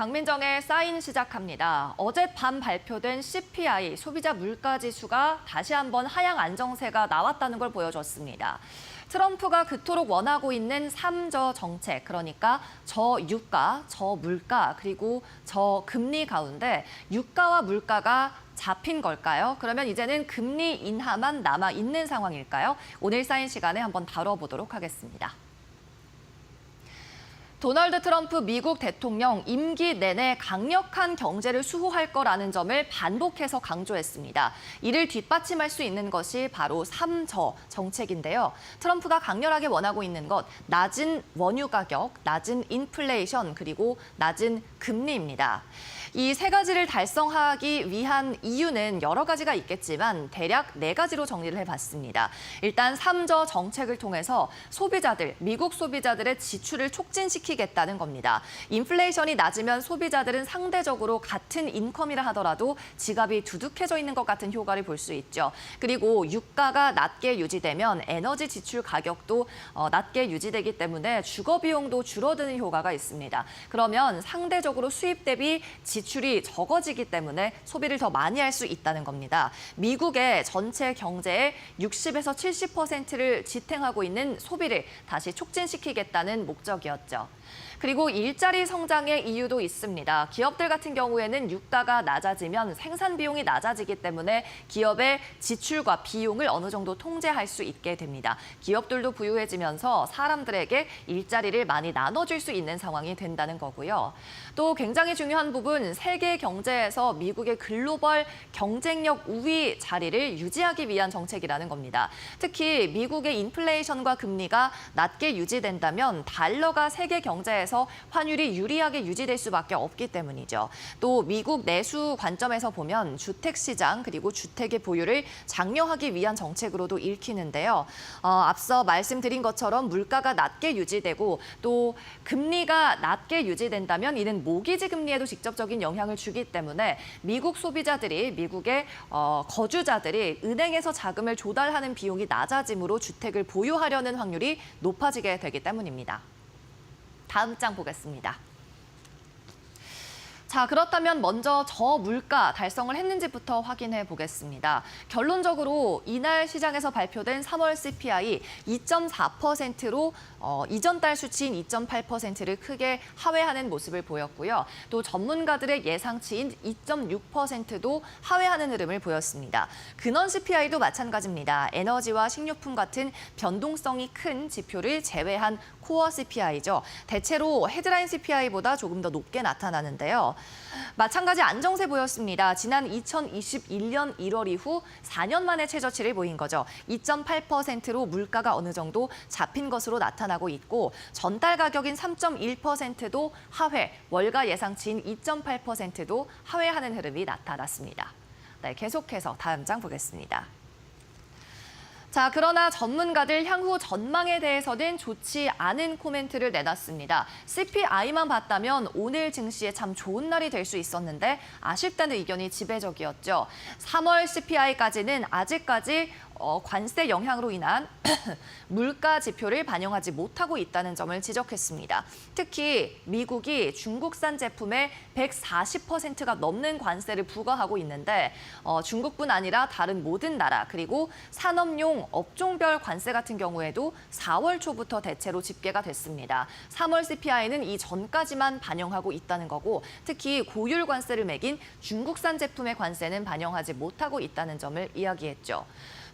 강민정의 사인 시작합니다. 어젯밤 발표된 CPI, 소비자 물가지수가 다시 한번 하향 안정세가 나왔다는 걸 보여줬습니다. 트럼프가 그토록 원하고 있는 3저 정책, 그러니까 저유가, 저물가, 그리고 저금리 가운데 유가와 물가가 잡힌 걸까요? 그러면 이제는 금리 인하만 남아있는 상황일까요? 오늘 사인 시간에 한번 다뤄보도록 하겠습니다. 도널드 트럼프 미국 대통령 임기 내내 강력한 경제를 수호할 거라는 점을 반복해서 강조했습니다. 이를 뒷받침할 수 있는 것이 바로 3저 정책인데요. 트럼프가 강렬하게 원하고 있는 것, 낮은 원유 가격, 낮은 인플레이션, 그리고 낮은 금리입니다. 이 세 가지를 달성하기 위한 이유는 여러 가지가 있겠지만 대략 4가지로 정리를 해봤습니다. 일단 3저 정책을 통해서 소비자들, 미국 소비자들의 지출을 촉진시키겠다는 겁니다. 인플레이션이 낮으면 소비자들은 상대적으로 같은 인컴이라 하더라도 지갑이 두둑해져 있는 것 같은 효과를 볼 수 있죠. 그리고 유가가 낮게 유지되면 에너지 지출 가격도 낮게 유지되기 때문에 주거 비용도 줄어드는 효과가 있습니다. 그러면 상대적으로 수입 대비 지출이 적어지기 때문에 소비를 더 많이 할 수 있다는 겁니다. 미국의 전체 경제의 60에서 70%를 지탱하고 있는 소비를 다시 촉진시키겠다는 목적이었죠. 그리고 일자리 성장의 이유도 있습니다. 기업들 같은 경우에는 유가가 낮아지면 생산 비용이 낮아지기 때문에 기업의 지출과 비용을 어느 정도 통제할 수 있게 됩니다. 기업들도 부유해지면서 사람들에게 일자리를 많이 나눠줄 수 있는 상황이 된다는 거고요. 또 굉장히 중요한 부분, 세계 경제에서 미국의 글로벌 경쟁력 우위 자리를 유지하기 위한 정책이라는 겁니다. 특히 미국의 인플레이션과 금리가 낮게 유지된다면 달러가 세계 경제에서 환율이 유리하게 유지될 수밖에 없기 때문이죠. 또 미국 내수 관점에서 보면 주택 시장 그리고 주택의 보유를 장려하기 위한 정책으로도 읽히는데요. 앞서 말씀드린 것처럼 물가가 낮게 유지되고 또 금리가 낮게 유지된다면 이는 모기지 금리에도 직접적인 영향을 주기 때문에 미국 소비자들이 미국의 거주자들이 은행에서 자금을 조달하는 비용이 낮아지므로 주택을 보유하려는 확률이 높아지게 되기 때문입니다. 다음 장 보겠습니다. 자, 그렇다면 먼저 저물가 달성을 했는지부터 확인해 보겠습니다. 결론적으로 이날 시장에서 발표된 3월 CPI 2.4%로 이전 달 수치인 2.8%를 크게 하회하는 모습을 보였고요. 또 전문가들의 예상치인 2.6%도 하회하는 흐름을 보였습니다. 근원 CPI도 마찬가지입니다. 에너지와 식료품 같은 변동성이 큰 지표를 제외한 코어 CPI죠. 대체로 헤드라인 CPI보다 조금 더 높게 나타나는데요. 마찬가지 안정세 보였습니다. 지난 2021년 1월 이후 4년 만에 최저치를 보인 거죠. 2.8%로 물가가 어느 정도 잡힌 것으로 나타나고 있고 전달 가격인 3.1%도 하회, 월가 예상치인 2.8%도 하회하는 흐름이 나타났습니다. 네, 계속해서 다음 장 보겠습니다. 자, 그러나 전문가들 향후 전망에 대해서는 좋지 않은 코멘트를 내놨습니다. CPI만 봤다면 오늘 증시에 참 좋은 날이 될 수 있었는데 아쉽다는 의견이 지배적이었죠. 3월 CPI까지는 아직까지 관세 영향으로 인한 물가 지표를 반영하지 못하고 있다는 점을 지적했습니다. 특히 미국이 중국산 제품에 140%가 넘는 관세를 부과하고 있는데 중국뿐 아니라 다른 모든 나라 그리고 산업용 업종별 관세 같은 경우에도 4월 초부터 대체로 집계가 됐습니다. 3월 CPI는 이 전까지만 반영하고 있다는 거고 특히 고율 관세를 매긴 중국산 제품의 관세는 반영하지 못하고 있다는 점을 이야기했죠.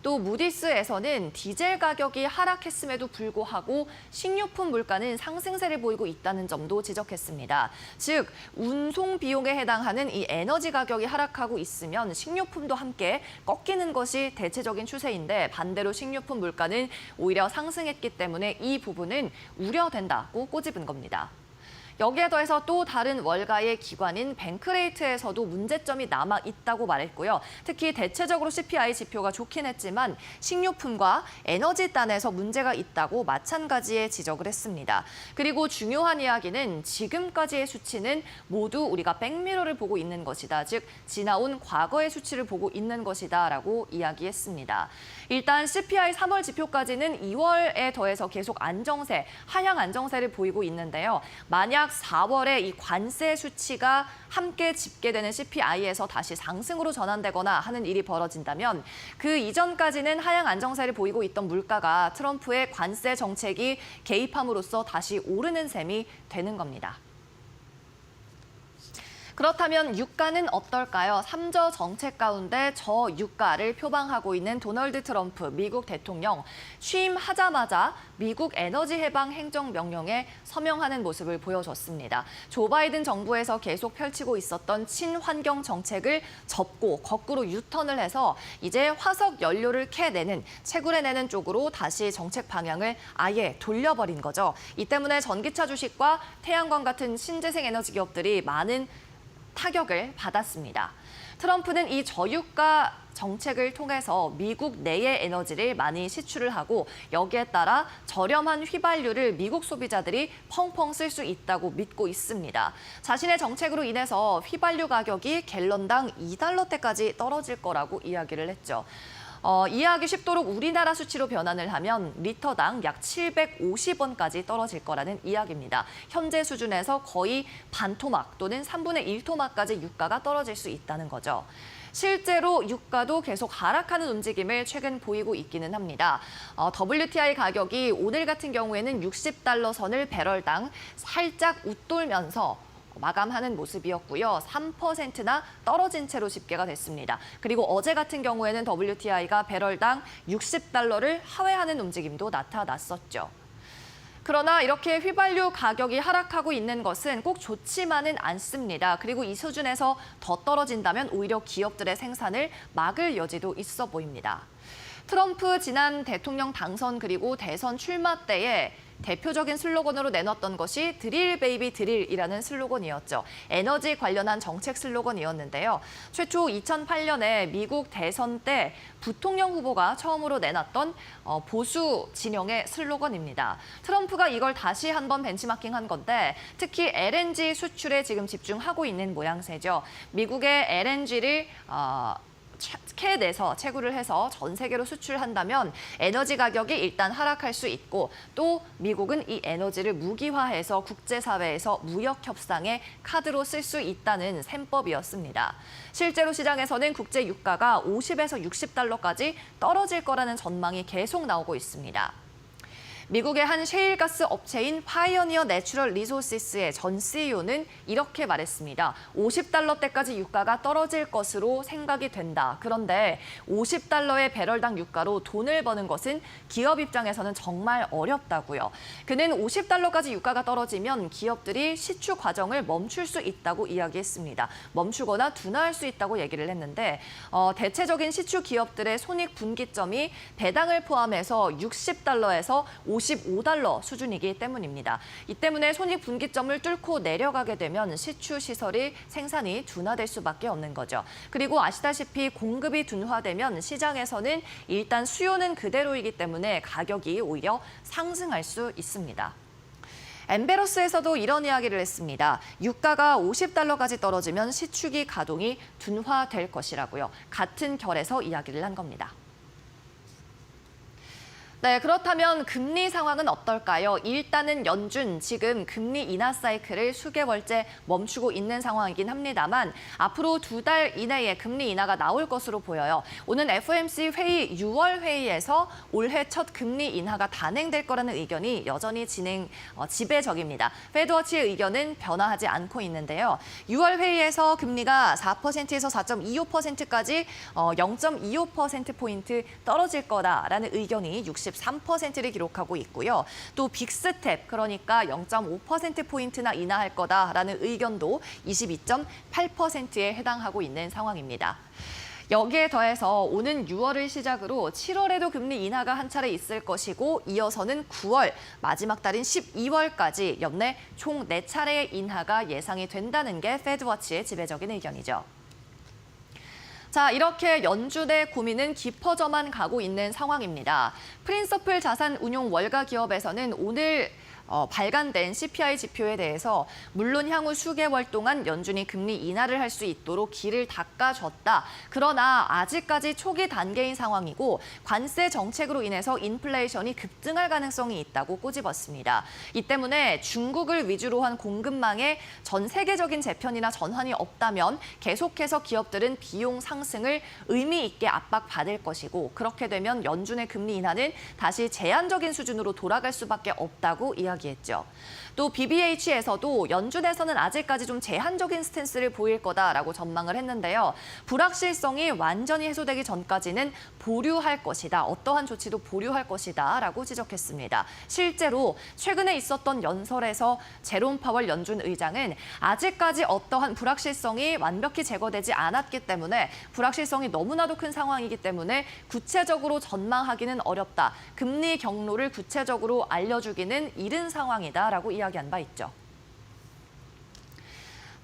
또 무디스에서는 디젤 가격이 하락했음에도 불구하고 식료품 물가는 상승세를 보이고 있다는 점도 지적했습니다. 즉, 운송 비용에 해당하는 이 에너지 가격이 하락하고 있으면 식료품도 함께 꺾이는 것이 대체적인 추세인데 반대로 식료품 물가는 오히려 상승했기 때문에 이 부분은 우려된다고 꼬집은 겁니다. 여기에 더해서 또 다른 월가의 기관인 뱅크레이트에서도 문제점이 남아있다고 말했고요. 특히 대체적으로 CPI 지표가 좋긴 했지만 식료품과 에너지 단에서 문제가 있다고 마찬가지의 지적을 했습니다. 그리고 중요한 이야기는 지금까지의 수치는 모두 우리가 백미러를 보고 있는 것이다. 즉, 지나온 과거의 수치를 보고 있는 것이다라고 이야기했습니다. 일단 CPI 3월 지표까지는 2월에 더해서 계속 안정세, 하향 안정세를 보이고 있는데요. 만약 만약 4월에 이 관세 수치가 함께 집계되는 CPI에서 다시 상승으로 전환되거나 하는 일이 벌어진다면 그 이전까지는 하향 안정세를 보이고 있던 물가가 트럼프의 관세 정책이 개입함으로써 다시 오르는 셈이 되는 겁니다. 그렇다면 유가는 어떨까요? 3저 정책 가운데 저유가를 표방하고 있는 도널드 트럼프 미국 대통령 취임하자마자 미국 에너지 해방 행정명령에 서명하는 모습을 보여줬습니다. 조 바이든 정부에서 계속 펼치고 있었던 친환경 정책을 접고 거꾸로 유턴을 해서 이제 화석 연료를 캐내는, 채굴해내는 쪽으로 다시 정책 방향을 아예 돌려버린 거죠. 이 때문에 전기차 주식과 태양광 같은 신재생 에너지 기업들이 많은 타격을 받았습니다. 트럼프는 이 저유가 정책을 통해서 미국 내의 에너지를 많이 시출을 하고 여기에 따라 저렴한 휘발유를 미국 소비자들이 펑펑 쓸 수 있다고 믿고 있습니다. 자신의 정책으로 인해서 휘발유 가격이 갤런당 $2대까지 떨어질 거라고 이야기를 했죠. 이해하기 쉽도록 우리나라 수치로 변환을 하면 리터당 약 750원까지 떨어질 거라는 이야기입니다. 현재 수준에서 거의 반토막 또는 3분의 1토막까지 유가가 떨어질 수 있다는 거죠. 실제로 유가도 계속 하락하는 움직임을 최근 보이고 있기는 합니다. WTI 가격이 오늘 같은 경우에는 $60 선을 배럴당 살짝 웃돌면서 마감하는 모습이었고요. 3%나 떨어진 채로 집계가 됐습니다. 그리고 어제 같은 경우에는 WTI가 배럴당 $60를 하회하는 움직임도 나타났었죠. 그러나 이렇게 휘발유 가격이 하락하고 있는 것은 꼭 좋지만은 않습니다. 그리고 이 수준에서 더 떨어진다면 오히려 기업들의 생산을 막을 여지도 있어 보입니다. 트럼프 지난 대통령 당선 그리고 대선 출마 때에 대표적인 슬로건으로 내놨던 것이 드릴 베이비 드릴이라는 슬로건이었죠. 에너지 관련한 정책 슬로건이었는데요. 최초 2008년에 미국 대선 때 부통령 후보가 처음으로 내놨던 보수 진영의 슬로건입니다. 트럼프가 이걸 다시 한번 벤치마킹한 건데 특히 LNG 수출에 지금 집중하고 있는 모양새죠. 미국의 LNG를 캐내서 채굴을 해서 전 세계로 수출한다면 에너지 가격이 일단 하락할 수 있고 또 미국은 이 에너지를 무기화해서 국제사회에서 무역 협상의 카드로 쓸 수 있다는 셈법이었습니다. 실제로 시장에서는 국제 유가가 50에서 $60까지 떨어질 거라는 전망이 계속 나오고 있습니다. 미국의 한 셰일가스 업체인 파이어니어 내추럴 리소시스의 전 CEO는 이렇게 말했습니다. $50대까지 유가가 떨어질 것으로 생각이 된다. 그런데 $50의 배럴당 유가로 돈을 버는 것은 기업 입장에서는 정말 어렵다고요. 그는 $50까지 유가가 떨어지면 기업들이 시추 과정을 멈출 수 있다고 이야기했습니다. 멈추거나 둔화할 수 있다고 얘기를 했는데 대체적인 시추 기업들의 손익 분기점이 배당을 포함해서 $60에서 $55 수준이기 때문입니다. 이 때문에 손익 분기점을 뚫고 내려가게 되면 시추 시설이 생산이 둔화될 수밖에 없는 거죠. 그리고 아시다시피 공급이 둔화되면 시장에서는 일단 수요는 그대로이기 때문에 가격이 오히려 상승할 수 있습니다. 엠베러스에서도 이런 이야기를 했습니다. 유가가 $50까지 떨어지면 시추기 가동이 둔화될 것이라고요. 같은 결에서 이야기를 한 겁니다. 네, 그렇다면 금리 상황은 어떨까요? 일단은 연준 지금 금리 인하 사이클을 수개월째 멈추고 있는 상황이긴 합니다만 앞으로 2달 이내에 금리 인하가 나올 것으로 보여요. 오는 FOMC 회의 6월 회의에서 올해 첫 금리 인하가 단행될 거라는 의견이 여전히 지배적입니다. 페드워치의 의견은 변화하지 않고 있는데요. 6월 회의에서 금리가 4%에서 4.25%까지 0.25%포인트 떨어질 거다라는 의견이 63%를 기록하고 있고요. 또 빅스텝, 그러니까 0.5%포인트나 인하할 거다라는 의견도 22.8%에 해당하고 있는 상황입니다. 여기에 더해서 오는 6월을 시작으로 7월에도 금리 인하가 한 차례 있을 것이고 이어서는 9월, 마지막 달인 12월까지 연내 총 4차례의 인하가 예상이 된다는 게 페드워치의 지배적인 의견이죠. 자, 이렇게 연준의 고민은 깊어져만 가고 있는 상황입니다. 프린서플 자산 운용 월가 기업에서는 오늘 발간된 CPI 지표에 대해서 물론 향후 수개월 동안 연준이 금리 인하를 할 수 있도록 길을 닦아줬다. 그러나 아직까지 초기 단계인 상황이고 관세 정책으로 인해서 인플레이션이 급증할 가능성이 있다고 꼬집었습니다. 이 때문에 중국을 위주로 한 공급망에 전 세계적인 재편이나 전환이 없다면 계속해서 기업들은 비용 상승을 의미 있게 압박받을 것이고 그렇게 되면 연준의 금리 인하는 다시 제한적인 수준으로 돌아갈 수밖에 없다고 이야기했죠. 또 BBH에서도 연준에서는 아직까지 좀 제한적인 스탠스를 보일 거다라고 전망을 했는데요. 불확실성이 완전히 해소되기 전까지는 보류할 것이다. 어떠한 조치도 보류할 것이다 라고 지적했습니다. 실제로 최근에 있었던 연설에서 제롬 파월 연준 의장은 아직까지 어떠한 불확실성이 완벽히 제거되지 않았기 때문에 불확실성이 너무나도 큰 상황이기 때문에 구체적으로 전망하기는 어렵다. 금리 경로를 구체적으로 알려주기는 이른 상황이다라고 이야기한 바 있죠.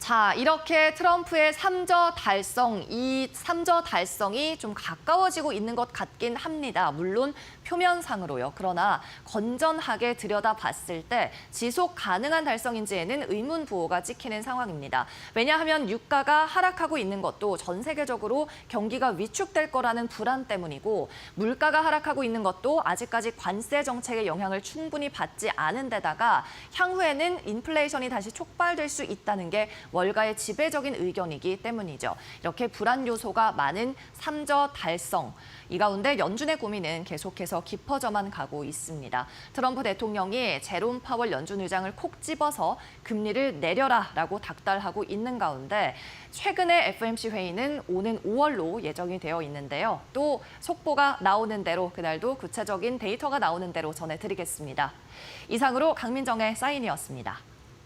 자, 이렇게 트럼프의 3저 달성, 이 3저 달성이 좀 가까워지고 있는 것 같긴 합니다. 물론 표면상으로요. 그러나 건전하게 들여다봤을 때 지속 가능한 달성인지에는 의문 부호가 찍히는 상황입니다. 왜냐하면 유가가 하락하고 있는 것도 전 세계적으로 경기가 위축될 거라는 불안 때문이고 물가가 하락하고 있는 것도 아직까지 관세 정책의 영향을 충분히 받지 않은 데다가 향후에는 인플레이션이 다시 촉발될 수 있다는 게 월가의 지배적인 의견이기 때문이죠. 이렇게 불안 요소가 많은 3저 달성. 이 가운데 연준의 고민은 계속해서 깊어져만 가고 있습니다. 트럼프 대통령이 제롬 파월 연준 의장을 콕 집어서 금리를 내려라라고 닥달하고 있는 가운데 최근에 FOMC 회의는 오는 5월로 예정이 되어 있는데요. 또 속보가 나오는 대로 그날도 구체적인 데이터가 나오는 대로 전해드리겠습니다. 이상으로 강민정의 사인이었습니다.